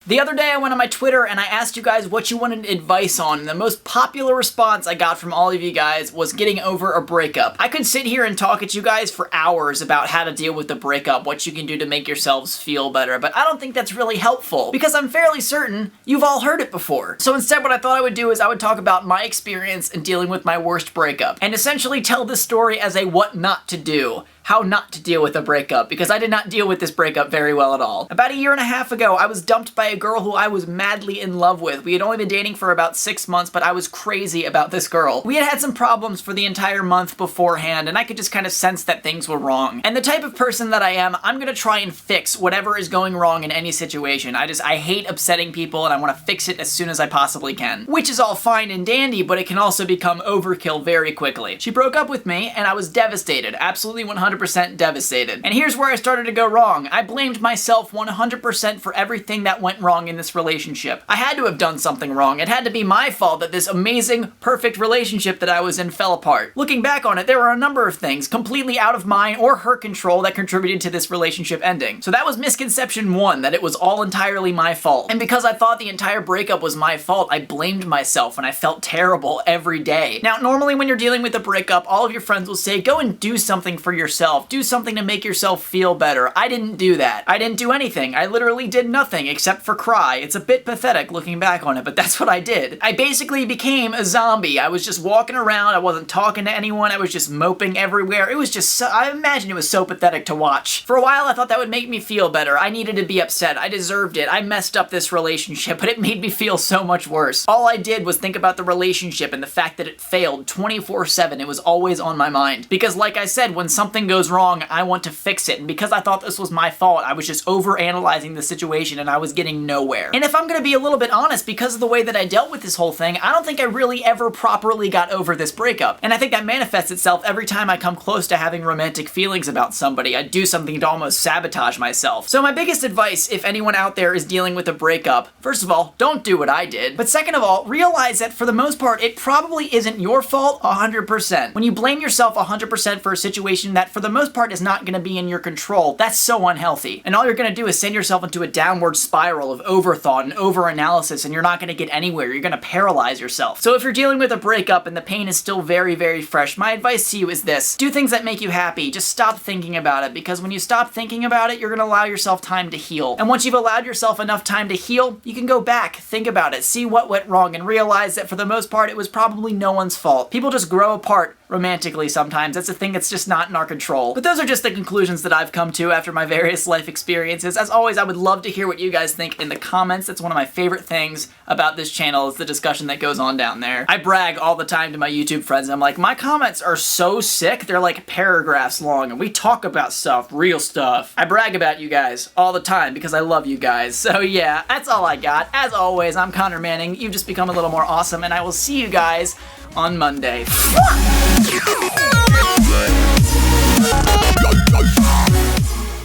The other day I went on my Twitter and I asked you guys what you wanted advice on, and the most popular response I got from all of you guys was getting over a breakup. I could sit here and talk at you guys for hours about how to deal with the breakup, what you can do to make yourselves feel better, but I don't think that's really helpful because I'm fairly certain you've all heard it before. So instead what I thought I would do is I would talk about my experience in dealing with my worst breakup and essentially tell this story as a what not to do. How not to deal with a breakup, because I did not deal with this breakup very well at all. About a year and a half ago, I was dumped by a girl who I was madly in love with. We had only been dating for about 6 months, but I was crazy about this girl. We had had some problems for the entire month beforehand, and I could just kind of sense that things were wrong. And the type of person that I am, I'm gonna try and fix whatever is going wrong in any situation. I hate upsetting people, and I want to fix it as soon as I possibly can. Which is all fine and dandy, but it can also become overkill very quickly. She broke up with me, and I was devastated. Absolutely 100% devastated. And here's where I started to go wrong. I blamed myself 100% for everything that went wrong in this relationship. I had to have done something wrong. It had to be my fault that this amazing, perfect relationship that I was in fell apart. Looking back on it, there were a number of things completely out of mine or her control that contributed to this relationship ending. So that was misconception 1, that it was all entirely my fault. And because I thought the entire breakup was my fault, I blamed myself and I felt terrible every day. Now, normally when you're dealing with a breakup, all of your friends will say, go and do something for yourself. Do something to make yourself feel better. I didn't do that. I didn't do anything. I literally did nothing except for cry. It's a bit pathetic looking back on it, but that's what I did. I basically became a zombie. I was just walking around. I wasn't talking to anyone. I was just moping everywhere. It was just so, I imagine it was so pathetic to watch. For a while, I thought that would make me feel better. I needed to be upset. I deserved it. I messed up this relationship, but it made me feel so much worse. All I did was think about the relationship and the fact that it failed 24/7. It was always on my mind. Because like I said, when something goes wrong, I want to fix it. And because I thought this was my fault, I was just over-analyzing the situation and I was getting nowhere. And if I'm gonna be a little bit honest, because of the way that I dealt with this whole thing, I don't think I really ever properly got over this breakup. And I think that manifests itself every time I come close to having romantic feelings about somebody. I do something to almost sabotage myself. So my biggest advice, if anyone out there is dealing with a breakup, first of all, don't do what I did. But second of all, realize that for the most part, it probably isn't your fault 100%. When you blame yourself 100% for a situation that for the most part is not going to be in your control, that's so unhealthy. And all you're going to do is send yourself into a downward spiral of overthought and overanalysis, and you're not going to get anywhere. You're going to paralyze yourself. So if you're dealing with a breakup and the pain is still very, very fresh, my advice to you is this. Do things that make you happy. Just stop thinking about it, because when you stop thinking about it, you're going to allow yourself time to heal. And once you've allowed yourself enough time to heal, you can go back, think about it, see what went wrong, and realize that for the most part, it was probably no one's fault. People just grow apart romantically sometimes. That's a thing that's just not in our control. But those are just the conclusions that I've come to after my various life experiences. As always, I would love to hear what you guys think in the comments. That's one of my favorite things about this channel, is the discussion that goes on down there. I brag all the time to my YouTube friends, and I'm like, my comments are so sick, they're like paragraphs long, and we talk about stuff, real stuff. I brag about you guys all the time because I love you guys. So yeah, that's all I got. As always, I'm Connor Manning. You've just become a little more awesome, and I will see you guys on Monday.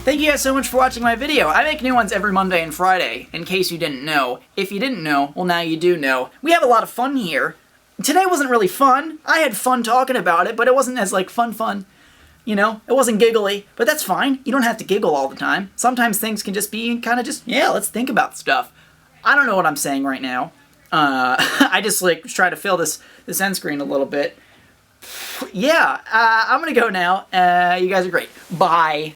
Thank you guys so much for watching my video. I make new ones every Monday and Friday, in case you didn't know. If you didn't know, well now you do know. We have a lot of fun here. Today wasn't really fun. I had fun talking about it, but it wasn't as like fun. You know, it wasn't giggly, but that's fine. You don't have to giggle all the time. Sometimes things can just be kind of just, yeah, let's think about stuff. I don't know what I'm saying right now. I just like try to fill this end screen a little bit. Yeah, I'm gonna go now. You guys are great. Bye.